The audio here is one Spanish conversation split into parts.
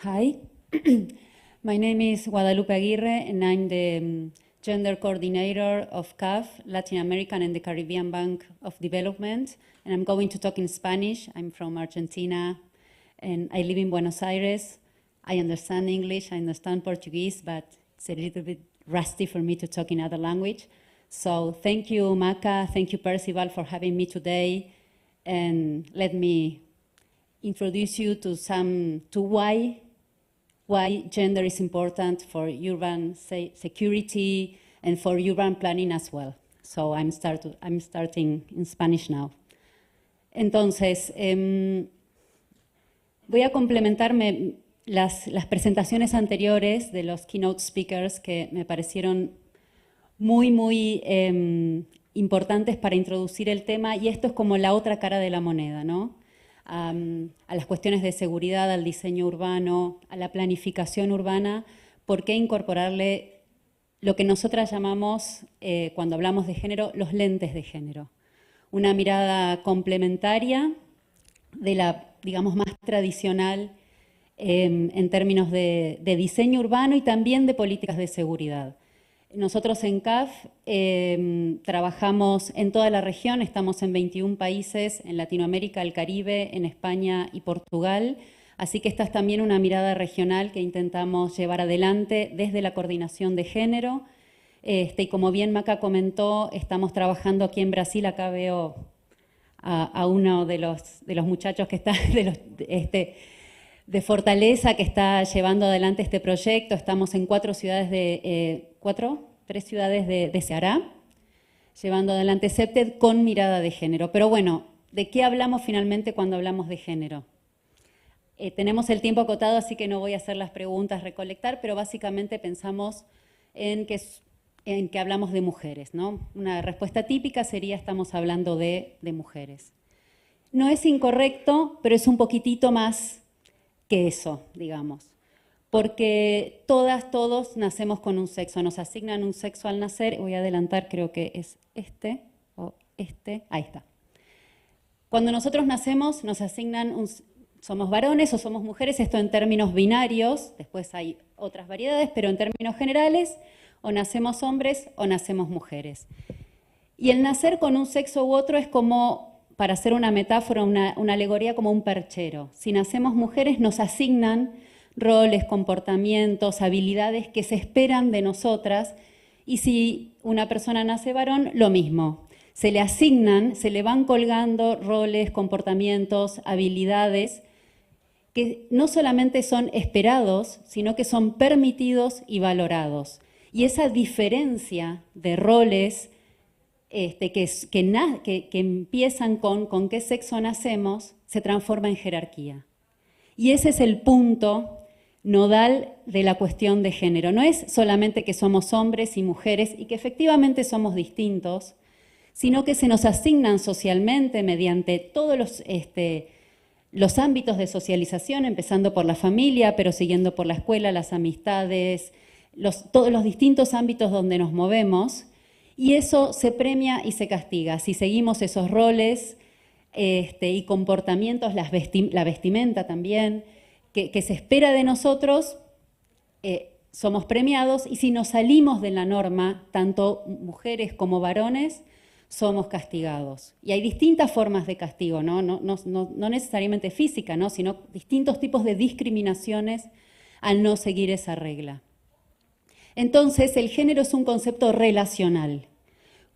Hi, my name is Guadalupe Aguirre, and I'm the Gender Coordinator of CAF, Latin American and the Caribbean Bank of Development, and I'm going to talk in Spanish. I'm from Argentina, and I live in Buenos Aires. I understand English, I understand Portuguese, but it's a little bit rusty for me to talk in other language. So thank you, Maca, thank you, Percival, for having me today, and let me introduce you to why gender is important for urban security and for urban planning as well. So I'm starting in Spanish now. Entonces, voy a complementarme las presentaciones anteriores de los keynote speakers que me parecieron muy importantes para introducir el tema, y esto es como la otra cara de la moneda, ¿no? A las cuestiones de seguridad, al diseño urbano, a la planificación urbana. ¿Por qué incorporarle lo que nosotras llamamos, cuando hablamos de género, los lentes de género? Una mirada complementaria de la, digamos, más tradicional en términos de diseño urbano y también de políticas de seguridad. Nosotros en CAF trabajamos en toda la región, estamos en 21 países, en Latinoamérica, el Caribe, en España y Portugal, así que esta es también una mirada regional que intentamos llevar adelante desde la coordinación de género. Y como bien Maca comentó, estamos trabajando aquí en Brasil. Acá veo a uno de los muchachos que está de Fortaleza, que está llevando adelante este proyecto. Estamos en 3 ciudades de Ceará, llevando adelante CEPTED con mirada de género. Pero bueno, ¿de qué hablamos finalmente cuando hablamos de género? Tenemos el tiempo acotado, así que no voy a hacer las preguntas, recolectar, pero básicamente pensamos en que hablamos de mujeres, ¿no? Una respuesta típica sería: estamos hablando de mujeres. No es incorrecto, pero es un poquitito más que eso, digamos. Porque todos nacemos con un sexo, nos asignan un sexo al nacer. Voy a adelantar, creo que es ahí está. Cuando nosotros nacemos nos asignan somos varones o somos mujeres, esto en términos binarios, después hay otras variedades, pero en términos generales, o nacemos hombres o nacemos mujeres. Y el nacer con un sexo u otro es como, para hacer una metáfora, una alegoría, como un perchero. Si nacemos mujeres nos asignan roles, comportamientos, habilidades que se esperan de nosotras, y si una persona nace varón, lo mismo. Se le asignan, se le van colgando roles, comportamientos, habilidades que no solamente son esperados, sino que son permitidos y valorados. Y esa diferencia de roles que empiezan con qué sexo nacemos, se transforma en jerarquía. Y ese es el punto nodal de la cuestión de género. No es solamente que somos hombres y mujeres y que efectivamente somos distintos, sino que se nos asignan socialmente mediante todos los ámbitos de socialización, empezando por la familia, pero siguiendo por la escuela, las amistades, todos los distintos ámbitos donde nos movemos, y eso se premia y se castiga. Si seguimos esos roles y comportamientos, la vestimenta también, que se espera de nosotros, somos premiados, y si nos salimos de la norma, tanto mujeres como varones, somos castigados. Y hay distintas formas de castigo, no necesariamente física, ¿no? Sino distintos tipos de discriminaciones al no seguir esa regla. Entonces, el género es un concepto relacional.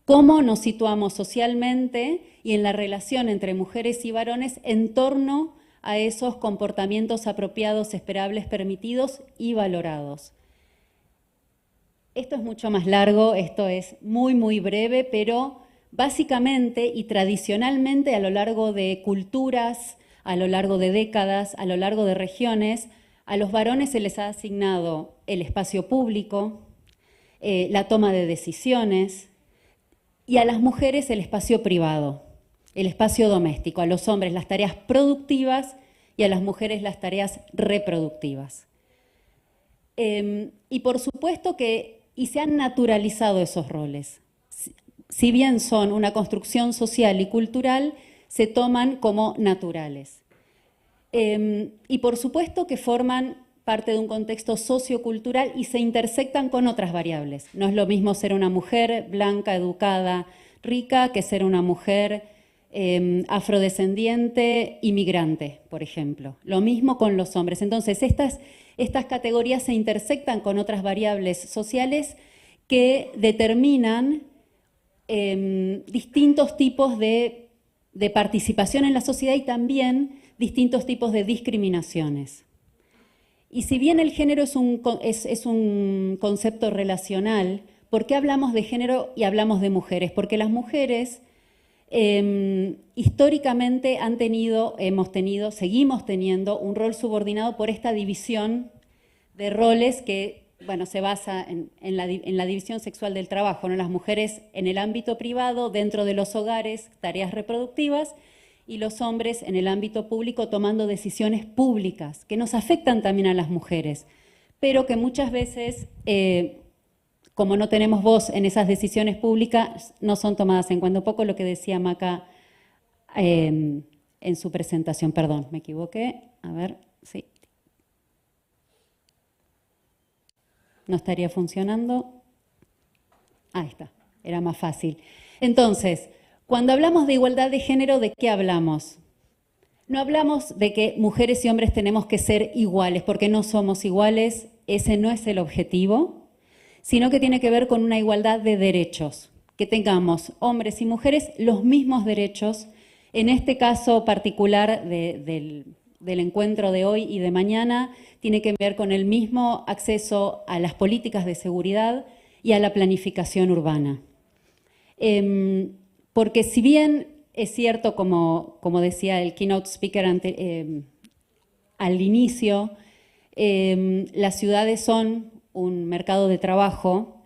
¿Cómo nos situamos socialmente y en la relación entre mujeres y varones en torno a esos comportamientos apropiados, esperables, permitidos y valorados? Esto es mucho más largo, esto es muy breve, pero básicamente y tradicionalmente a lo largo de culturas, a lo largo de décadas, a lo largo de regiones, a los varones se les ha asignado el espacio público, la toma de decisiones, y a las mujeres el espacio privado, el espacio doméstico, a los hombres las tareas productivas y a las mujeres las tareas reproductivas. Y por supuesto que se han naturalizado esos roles. Si bien son una construcción social y cultural, se toman como naturales. Y por supuesto que forman parte de un contexto sociocultural y se intersectan con otras variables. No es lo mismo ser una mujer blanca, educada, rica, que ser una mujer afrodescendiente, inmigrante, por ejemplo. Lo mismo con los hombres. Entonces, estas categorías se intersectan con otras variables sociales que determinan distintos tipos de participación en la sociedad y también distintos tipos de discriminaciones. Y si bien el género es un concepto relacional, ¿por qué hablamos de género y hablamos de mujeres? Porque las mujeres históricamente seguimos teniendo un rol subordinado por esta división de roles que, bueno, se basa en la división sexual del trabajo, ¿no? Las mujeres en el ámbito privado, dentro de los hogares, tareas reproductivas, y los hombres en el ámbito público tomando decisiones públicas, que nos afectan también a las mujeres, pero que muchas veces, como no tenemos voz en esas decisiones públicas, no son tomadas en cuenta. Un poco lo que decía Maca en su presentación. Perdón, me equivoqué. A ver, sí. No estaría funcionando. Ahí está, era más fácil. Entonces, cuando hablamos de igualdad de género, ¿de qué hablamos? No hablamos de que mujeres y hombres tenemos que ser iguales, porque no somos iguales, ese no es el objetivo, sino que tiene que ver con una igualdad de derechos, que tengamos hombres y mujeres los mismos derechos. En este caso particular del encuentro de hoy y de mañana, tiene que ver con el mismo acceso a las políticas de seguridad y a la planificación urbana. Porque si bien es cierto, como decía el keynote speaker al inicio, las ciudades son un mercado de trabajo.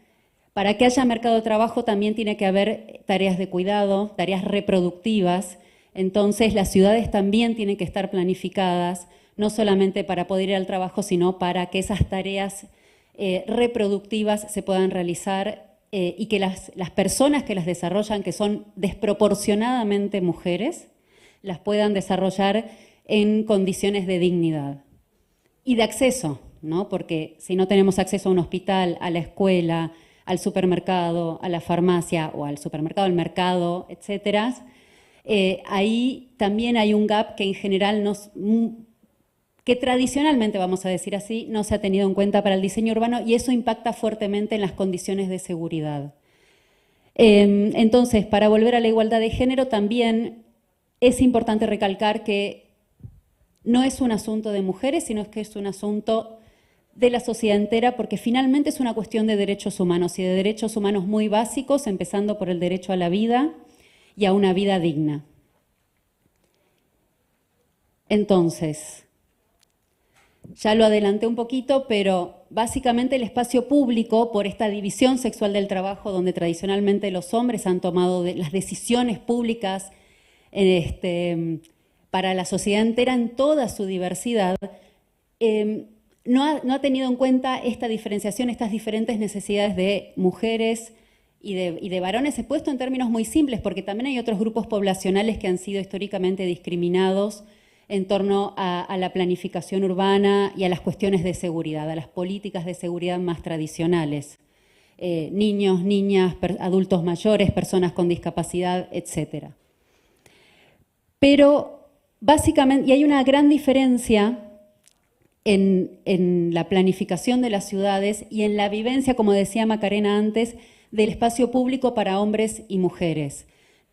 Para que haya mercado de trabajo también tiene que haber tareas de cuidado, tareas reproductivas. Entonces las ciudades también tienen que estar planificadas, no solamente para poder ir al trabajo, sino para que esas tareas reproductivas se puedan realizar y que las personas que las desarrollan, que son desproporcionadamente mujeres, las puedan desarrollar en condiciones de dignidad y de acceso, ¿no? Porque si no tenemos acceso a un hospital, a la escuela, al supermercado, a la farmacia o al supermercado, al mercado, etcétera, ahí también hay un gap que en general que tradicionalmente, vamos a decir así, no se ha tenido en cuenta para el diseño urbano y eso impacta fuertemente en las condiciones de seguridad. Entonces, para volver a la igualdad de género, también es importante recalcar que no es un asunto de mujeres, sino que es un asunto de la sociedad entera, porque finalmente es una cuestión de derechos humanos y de derechos humanos muy básicos, empezando por el derecho a la vida y a una vida digna. Entonces, ya lo adelanté un poquito, pero básicamente el espacio público, por esta división sexual del trabajo, donde tradicionalmente los hombres han tomado las decisiones públicas para la sociedad entera en toda su diversidad, no ha tenido en cuenta esta diferenciación, estas diferentes necesidades de mujeres y de varones. He puesto en términos muy simples, porque también hay otros grupos poblacionales que han sido históricamente discriminados en torno a la planificación urbana y a las cuestiones de seguridad, a las políticas de seguridad más tradicionales. Niños, niñas, adultos mayores, personas con discapacidad, etc. Pero básicamente, y hay una gran diferencia en la planificación de las ciudades y en la vivencia, como decía Macarena antes, del espacio público para hombres y mujeres.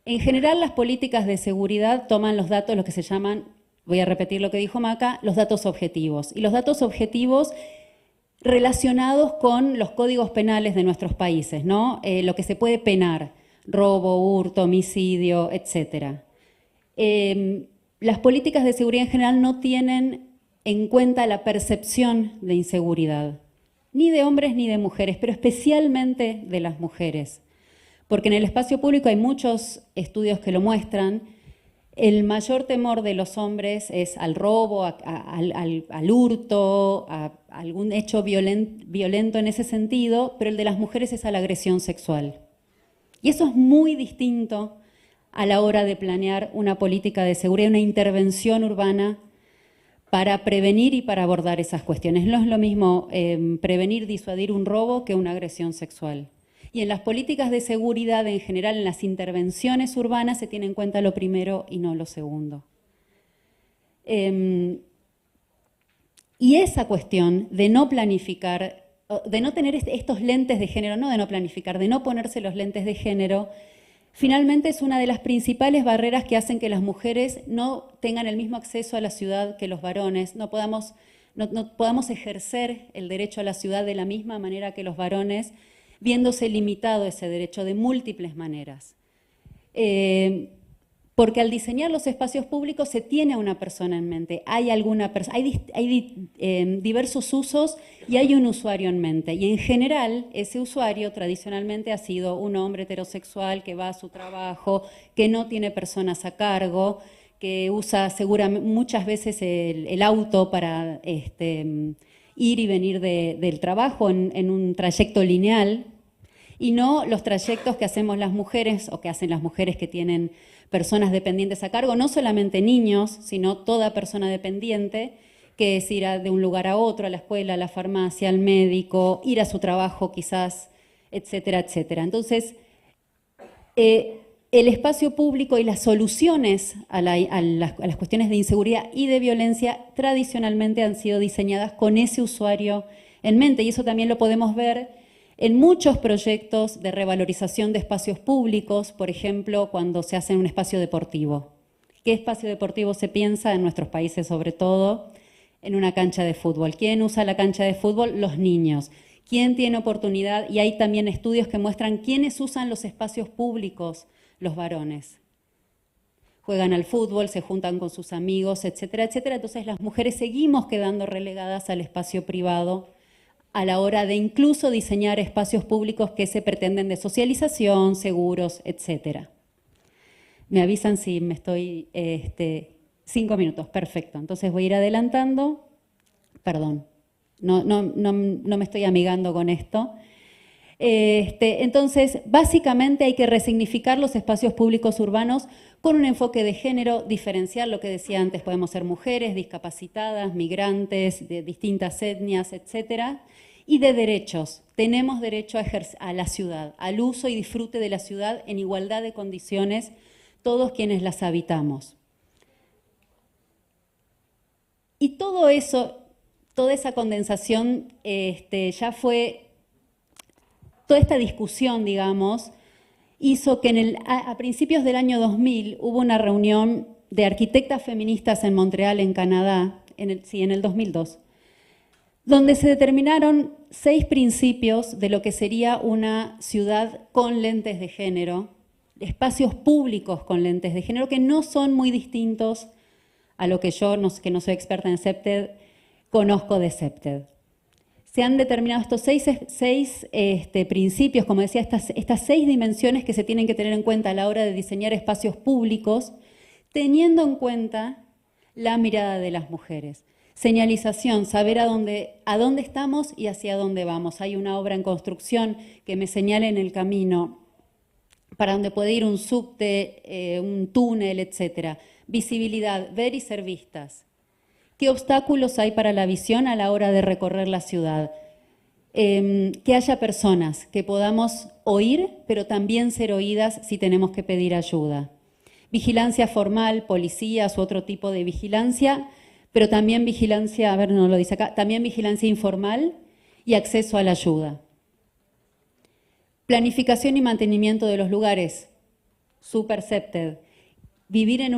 En general, las políticas de seguridad toman los datos, lo que se llaman, voy a repetir lo que dijo Maca, los datos objetivos. Y los datos objetivos relacionados con los códigos penales de nuestros países, ¿no? Lo que se puede penar, robo, hurto, homicidio, etc. Las políticas de seguridad en general no tienen en cuenta la percepción de inseguridad, ni de hombres ni de mujeres, pero especialmente de las mujeres. Porque en el espacio público hay muchos estudios que lo muestran. El mayor temor de los hombres es al robo, al hurto, a algún hecho violento en ese sentido, pero el de las mujeres es a la agresión sexual. Y eso es muy distinto a la hora de planear una política de seguridad, una intervención urbana para prevenir y para abordar esas cuestiones. No es lo mismo prevenir, disuadir un robo que una agresión sexual. Y en las políticas de seguridad en general, en las intervenciones urbanas, se tiene en cuenta lo primero y no lo segundo. Y esa cuestión de no planificar, de no tener estos lentes de género, no de no planificar, de no ponerse los lentes de género, finalmente es una de las principales barreras que hacen que las mujeres no tengan el mismo acceso a la ciudad que los varones, no podamos ejercer el derecho a la ciudad de la misma manera que los varones, viéndose limitado ese derecho de múltiples maneras. Porque al diseñar los espacios públicos se tiene a una persona en mente, hay diversos usos y hay un usuario en mente. Y en general, ese usuario tradicionalmente ha sido un hombre heterosexual que va a su trabajo, que no tiene personas a cargo, que usa seguramente muchas veces el auto para ir y venir del trabajo en un trayecto lineal, y no los trayectos que hacemos las mujeres o que hacen las mujeres que tienen personas dependientes a cargo, no solamente niños, sino toda persona dependiente, que es ir de un lugar a otro, a la escuela, a la farmacia, al médico, ir a su trabajo quizás, etcétera, etcétera. Entonces, el espacio público y las soluciones a las cuestiones de inseguridad y de violencia tradicionalmente han sido diseñadas con ese usuario en mente, y eso también lo podemos ver en muchos proyectos de revalorización de espacios públicos, por ejemplo, cuando se hace un espacio deportivo. ¿Qué espacio deportivo se piensa en nuestros países, sobre todo? En una cancha de fútbol. ¿Quién usa la cancha de fútbol? Los niños. ¿Quién tiene oportunidad? Y hay también estudios que muestran quiénes usan los espacios públicos, los varones. Juegan al fútbol, se juntan con sus amigos, etcétera, etcétera. Entonces las mujeres seguimos quedando relegadas al espacio privado a la hora de incluso diseñar espacios públicos que se pretenden de socialización, seguros, etcétera. Me avisan si me estoy... 5 minutos, perfecto. Entonces voy a ir adelantando. Perdón, no me estoy amigando con esto. Entonces, básicamente hay que resignificar los espacios públicos urbanos con un enfoque de género, diferenciar lo que decía antes, podemos ser mujeres, discapacitadas, migrantes, de distintas etnias, etcétera, y de derechos. Tenemos derecho a la ciudad, al uso y disfrute de la ciudad en igualdad de condiciones, todos quienes las habitamos. Y todo eso, toda esa condensación ya fue... Toda esta discusión, digamos, hizo que a principios del año 2000 hubo una reunión de arquitectas feministas en Montreal, en Canadá, en el 2002, donde se determinaron 6 principios de lo que sería una ciudad con lentes de género, espacios públicos con lentes de género, que no son muy distintos a lo que yo, que no soy experta en CEPTED, conozco de CEPTED. Se han determinado estos 6 principios, como decía, estas 6 dimensiones que se tienen que tener en cuenta a la hora de diseñar espacios públicos, teniendo en cuenta la mirada de las mujeres. Señalización, saber a dónde estamos y hacia dónde vamos. Hay una obra en construcción que me señala en el camino para donde puede ir un subte, un túnel, etc. Visibilidad, ver y ser vistas. ¿Qué obstáculos hay para la visión a la hora de recorrer la ciudad? Que haya personas, que podamos oír, pero también ser oídas si tenemos que pedir ayuda. Vigilancia formal, policías u otro tipo de vigilancia, pero también vigilancia, a ver, no lo dice acá, también vigilancia informal y acceso a la ayuda. Planificación y mantenimiento de los lugares, super CEPTED. Vivir en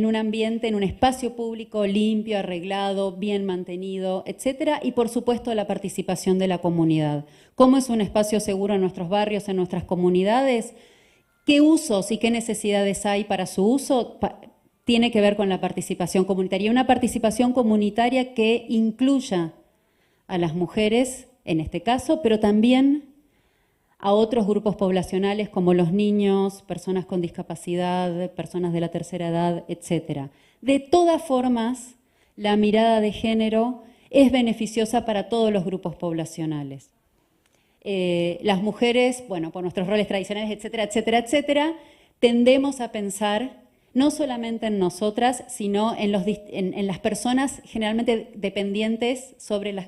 un ambiente, en un espacio público limpio, arreglado, bien mantenido, etcétera, y por supuesto la participación de la comunidad. ¿Cómo es un espacio seguro en nuestros barrios, en nuestras comunidades? ¿Qué usos y qué necesidades hay para su uso? Tiene que ver con la participación comunitaria. Una participación comunitaria que incluya a las mujeres, en este caso, pero también a otros grupos poblacionales como los niños, personas con discapacidad, personas de la tercera edad, etc. De todas formas, la mirada de género es beneficiosa para todos los grupos poblacionales. Las mujeres, bueno, por nuestros roles tradicionales, etcétera, etcétera, etcétera, tendemos a pensar no solamente en nosotras, sino en las personas generalmente dependientes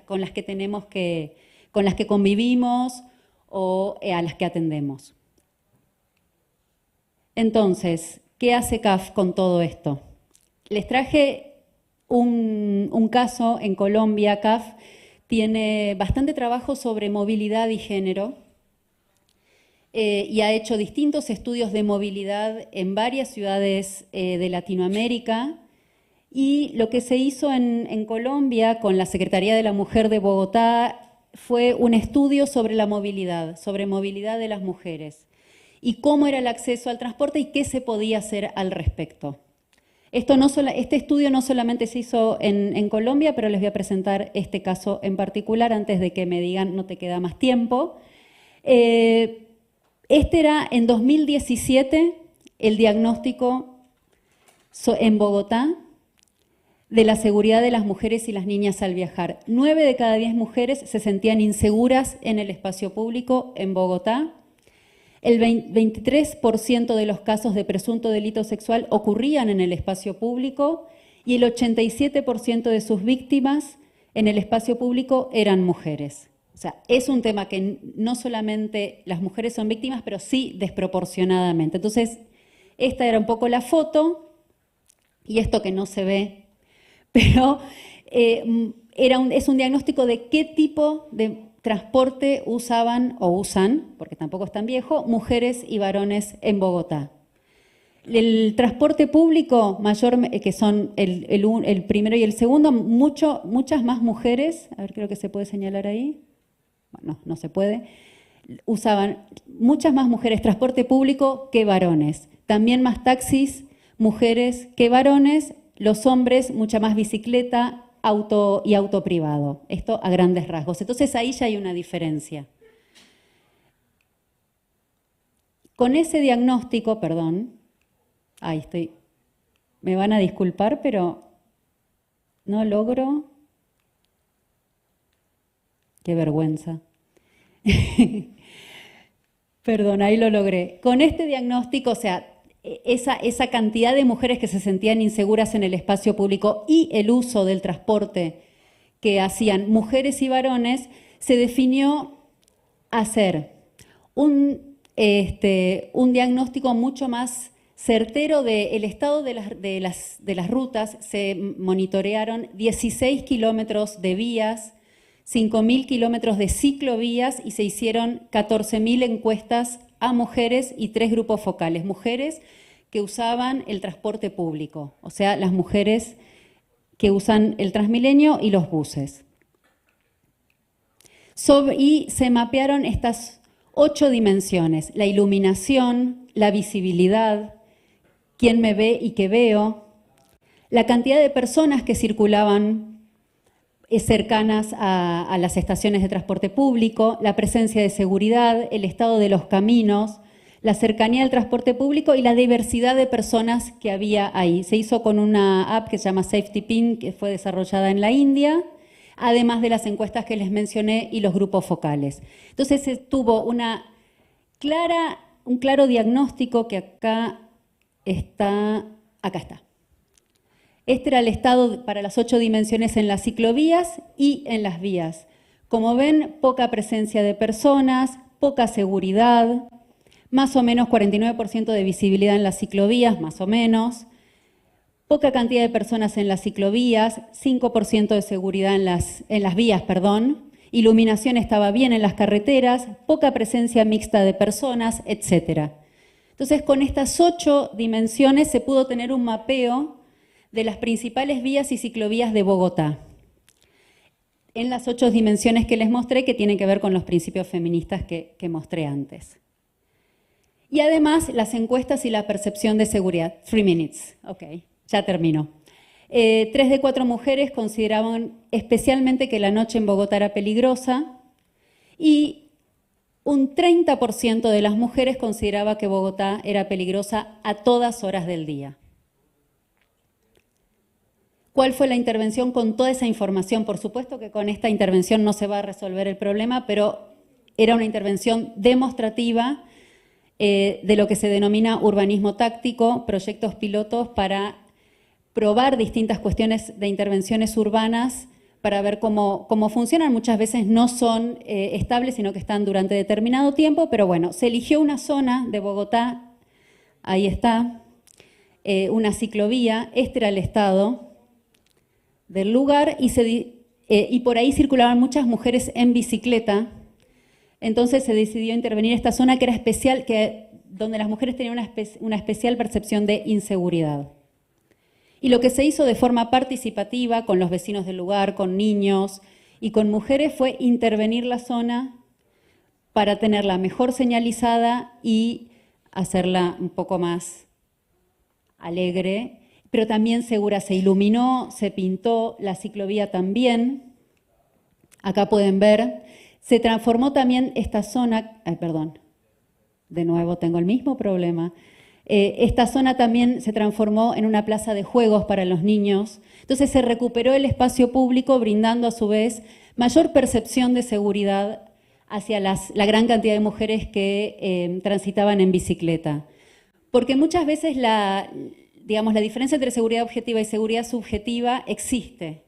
con las que con las que convivimos o a las que atendemos. Entonces, ¿qué hace CAF con todo esto? Les traje un caso en Colombia. CAF tiene bastante trabajo sobre movilidad y género y ha hecho distintos estudios de movilidad en varias ciudades de Latinoamérica. Y lo que se hizo en Colombia con la Secretaría de la Mujer de Bogotá fue un estudio sobre la movilidad, sobre movilidad de las mujeres y cómo era el acceso al transporte y qué se podía hacer al respecto. Este estudio no solamente se hizo en Colombia, pero les voy a presentar este caso en particular antes de que me digan no te queda más tiempo. Este era en 2017 el diagnóstico en Bogotá de la seguridad de las mujeres y las niñas al viajar. 9 de cada 10 mujeres se sentían inseguras en el espacio público en Bogotá. El 23% de los casos de presunto delito sexual ocurrían en el espacio público y el 87% de sus víctimas en el espacio público eran mujeres. O sea, es un tema que no solamente las mujeres son víctimas, pero sí desproporcionadamente. Entonces, esta era un poco la foto y esto que no se ve, pero es un diagnóstico de qué tipo de transporte usaban o usan, porque tampoco es tan viejo, mujeres y varones en Bogotá. El transporte público mayor, que son el primero y el segundo, muchas más mujeres, a ver, creo que se puede señalar ahí, bueno, no se puede, usaban muchas más mujeres transporte público que varones. También más taxis, mujeres que varones, los hombres mucha más bicicleta, auto privado. Esto a grandes rasgos. Entonces ahí ya hay una diferencia. Con ese diagnóstico, perdón, ahí estoy, me van a disculpar, pero no logro. Qué vergüenza. Perdón, ahí lo logré. Con este diagnóstico, o sea, esa cantidad de mujeres que se sentían inseguras en el espacio público y el uso del transporte que hacían mujeres y varones, se definió hacer un diagnóstico mucho más certero del estado de las rutas. Se monitorearon 16 kilómetros de vías, 5.000 kilómetros de ciclovías y se hicieron 14.000 encuestas a mujeres y 3 grupos focales. Mujeres que usaban el transporte público, o sea, las mujeres que usan el Transmilenio y los buses. Y se mapearon estas 8 dimensiones: la iluminación, la visibilidad, quién me ve y qué veo, la cantidad de personas que circulaban cercanas a las estaciones de transporte público, la presencia de seguridad, el estado de los caminos, la cercanía del transporte público y la diversidad de personas que había ahí. Se hizo con una app que se llama Safety Pin, que fue desarrollada en la India, además de las encuestas que les mencioné y los grupos focales. Entonces se tuvo un claro diagnóstico que acá está. Este era el estado para las 8 dimensiones en las ciclovías y en las vías. Como ven, poca presencia de personas, poca seguridad, más o menos 49% de visibilidad en las ciclovías, más o menos, poca cantidad de personas en las ciclovías, 5% de seguridad en las vías, iluminación estaba bien en las carreteras, poca presencia mixta de personas, etc. Entonces, con estas 8 dimensiones se pudo tener un mapeo de las principales vías y ciclovías de Bogotá, en las 8 dimensiones que les mostré, que tienen que ver con los principios feministas que mostré antes. Y además, las encuestas y la percepción de seguridad. 3 minutes, ok, ya termino. 3 de 4 mujeres consideraban especialmente que la noche en Bogotá era peligrosa y un 30% de las mujeres consideraba que Bogotá era peligrosa a todas horas del día. ¿Cuál fue la intervención con toda esa información? Por supuesto que con esta intervención no se va a resolver el problema, pero era una intervención demostrativa de lo que se denomina urbanismo táctico, proyectos pilotos para probar distintas cuestiones de intervenciones urbanas para ver cómo funcionan. Muchas veces no son estables, sino que están durante determinado tiempo, pero bueno, se eligió una zona de Bogotá, ahí está, una ciclovía, este era el estado del lugar, y por ahí circulaban muchas mujeres en bicicleta. Entonces se decidió intervenir esta zona que era especial, donde las mujeres tenían una especial percepción de inseguridad. Y lo que se hizo de forma participativa, con los vecinos del lugar, con niños y con mujeres, fue intervenir la zona para tenerla mejor señalizada y hacerla un poco más alegre, pero también segura. Se iluminó, se pintó, la ciclovía también. Acá pueden ver. Se transformó también esta zona, perdón, de nuevo tengo el mismo problema. Esta zona también se transformó en una plaza de juegos para los niños. Entonces se recuperó el espacio público, brindando a su vez mayor percepción de seguridad hacia la gran cantidad de mujeres que transitaban en bicicleta. Porque muchas veces la diferencia entre seguridad objetiva y seguridad subjetiva existe.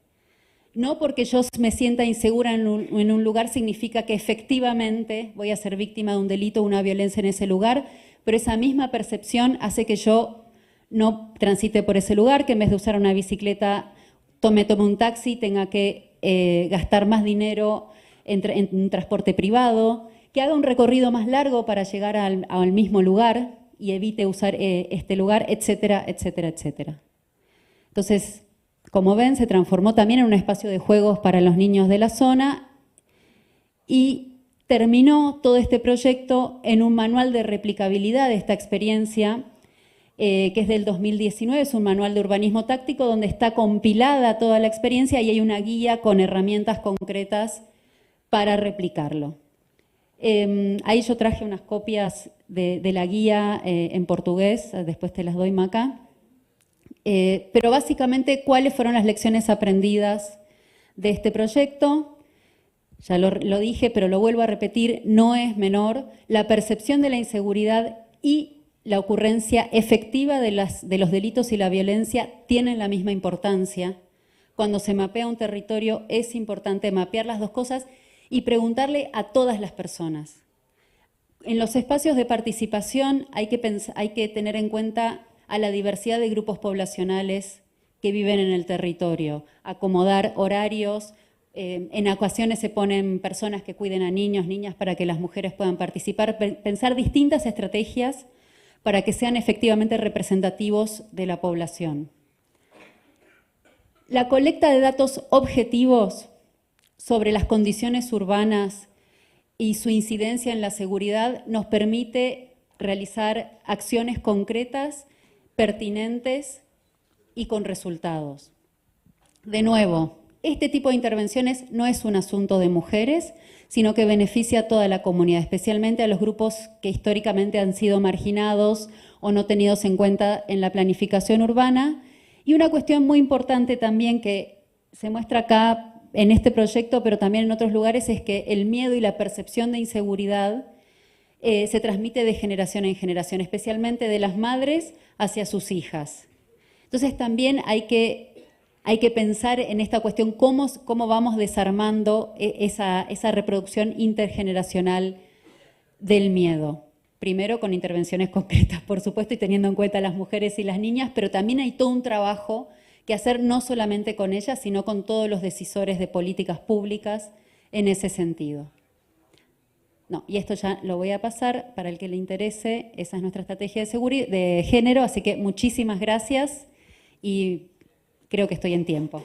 No porque yo me sienta insegura en un lugar significa que efectivamente voy a ser víctima de un delito o una violencia en ese lugar, pero esa misma percepción hace que yo no transite por ese lugar, que en vez de usar una bicicleta tome un taxi, tenga que gastar más dinero en un transporte privado, que haga un recorrido más largo para llegar al mismo lugar y evite usar este lugar, etcétera, etcétera, etcétera. Entonces, como ven, se transformó también en un espacio de juegos para los niños de la zona y terminó todo este proyecto en un manual de replicabilidad de esta experiencia, que es del 2019, es un manual de urbanismo táctico donde está compilada toda la experiencia y hay una guía con herramientas concretas para replicarlo. Ahí yo traje unas copias de la guía en portugués, después te las doy, Maca. Pero básicamente, ¿cuáles fueron las lecciones aprendidas de este proyecto? Ya lo dije, pero lo vuelvo a repetir, no es menor. La percepción de la inseguridad y la ocurrencia efectiva de los delitos y la violencia tienen la misma importancia. Cuando se mapea un territorio es importante mapear las dos cosas y preguntarle a todas las personas. En los espacios de participación hay que tener en cuenta a la diversidad de grupos poblacionales que viven en el territorio, acomodar horarios, en ocasiones se ponen personas que cuiden a niños, niñas para que las mujeres puedan participar, pensar distintas estrategias para que sean efectivamente representativos de la población. La colecta de datos objetivos sobre las condiciones urbanas y su incidencia en la seguridad nos permite realizar acciones concretas, pertinentes y con resultados. De nuevo, este tipo de intervenciones no es un asunto de mujeres, sino que beneficia a toda la comunidad, especialmente a los grupos que históricamente han sido marginados o no tenidos en cuenta en la planificación urbana. Y una cuestión muy importante también que se muestra acá en este proyecto, pero también en otros lugares, es que el miedo y la percepción de inseguridad se transmite de generación en generación, especialmente de las madres hacia sus hijas. Entonces también hay que pensar en esta cuestión, cómo vamos desarmando esa reproducción intergeneracional del miedo. Primero con intervenciones concretas, por supuesto, y teniendo en cuenta a las mujeres y las niñas, pero también hay todo un trabajo que hacer no solamente con ellas, sino con todos los decisores de políticas públicas en ese sentido. No, y esto ya lo voy a pasar para el que le interese. Esa es nuestra estrategia de género, así que muchísimas gracias y creo que estoy en tiempo.